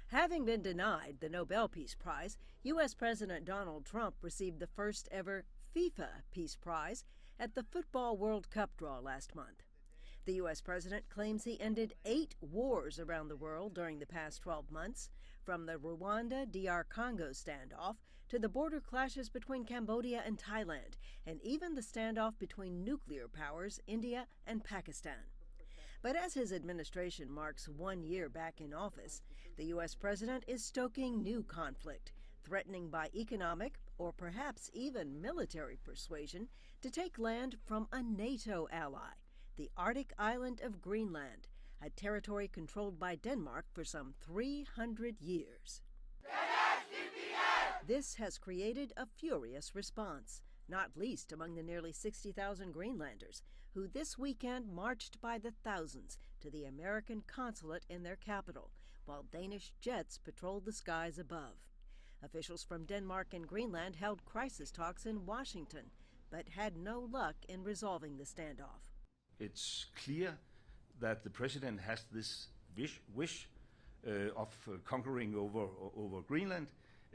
Having been denied the Nobel Peace Prize, U.S. President Donald Trump received the first ever FIFA Peace Prize at the Football World Cup draw last month. The U.S. president claims he ended 8 wars around the world during the past 12 months, from the Rwanda-DR Congo standoff to the border clashes between Cambodia and Thailand, and even the standoff between nuclear powers India and Pakistan. But as his administration marks 1 year back in office, the U.S. president is stoking new conflict, threatening by economic or perhaps even military persuasion to take land from a NATO ally, the Arctic island of Greenland, a territory controlled by Denmark for some 300 years. This has created a furious response, not least among the nearly 60,000 Greenlanders who this weekend marched by the thousands to the American consulate in their capital, while Danish jets patrolled the skies above. Officials from Denmark and Greenland held crisis talks in Washington, but had no luck in resolving the standoff. It's clear that the president has this wish of conquering over Greenland.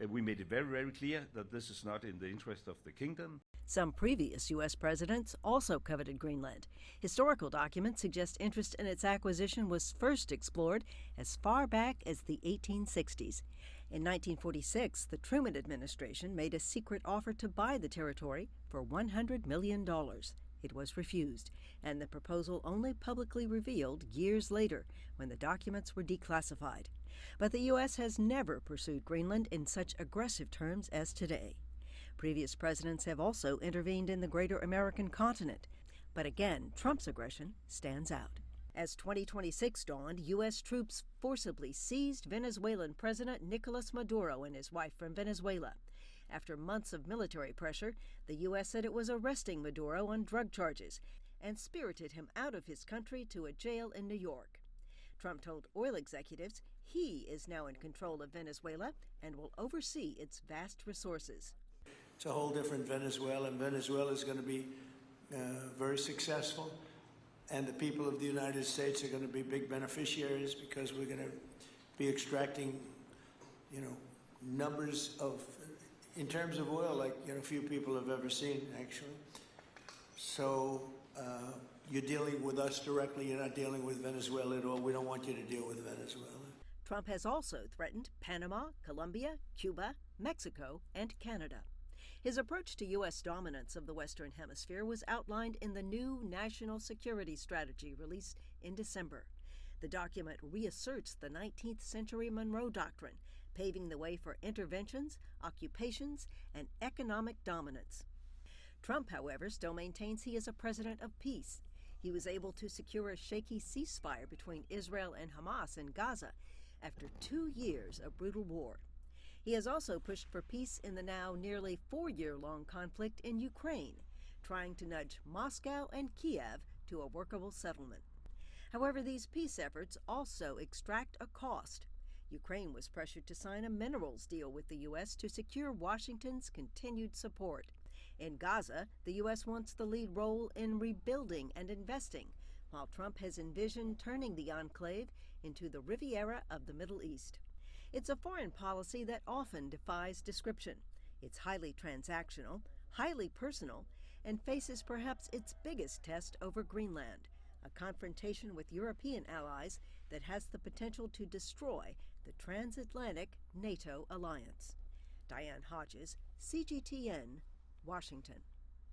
We made it very, very clear that this is not in the interest of the kingdom. Some previous U.S. presidents also coveted Greenland. Historical documents suggest interest in its acquisition was first explored as far back as the 1860s. In 1946, the Truman administration made a secret offer to buy the territory for $100 million. It was refused, and the proposal only publicly revealed years later when the documents were declassified. But the U.S. has never pursued Greenland in such aggressive terms as today. Previous presidents have also intervened in the greater American continent, but again, Trump's aggression stands out. As 2026 dawned, U.S. troops forcibly seized Venezuelan President Nicolas Maduro and his wife from Venezuela. After months of military pressure, the U.S. said it was arresting Maduro on drug charges and spirited him out of his country to a jail in New York. Trump told oil executives he is now in control of Venezuela and will oversee its vast resources. It's a whole different Venezuela, and Venezuela is going to be very successful. And the people of the United States are going to be big beneficiaries because we're going to be extracting, numbers of, in terms of oil, like, few people have ever seen, actually. So you're dealing with us directly. You're not dealing with Venezuela at all. We don't want you to deal with Venezuela. Trump has also threatened Panama, Colombia, Cuba, Mexico, and Canada. His approach to U.S. dominance of the Western Hemisphere was outlined in the new National Security Strategy released in December. The document reasserts the 19th century Monroe Doctrine, paving the way for interventions, occupations, and economic dominance. Trump, however, still maintains he is a president of peace. He was able to secure a shaky ceasefire between Israel and Hamas in Gaza after 2 years of brutal war. He has also pushed for peace in the now nearly 4-year-long conflict in Ukraine, trying to nudge Moscow and Kiev to a workable settlement. However, these peace efforts also extract a cost. Ukraine was pressured to sign a minerals deal with the U.S. to secure Washington's continued support. In Gaza, the U.S. wants the lead role in rebuilding and investing, while Trump has envisioned turning the enclave into the Riviera of the Middle East. It's a foreign policy that often defies description. It's highly transactional, highly personal, and faces perhaps its biggest test over Greenland, a confrontation with European allies that has the potential to destroy the transatlantic NATO alliance. Diane Hodges, CGTN, Washington.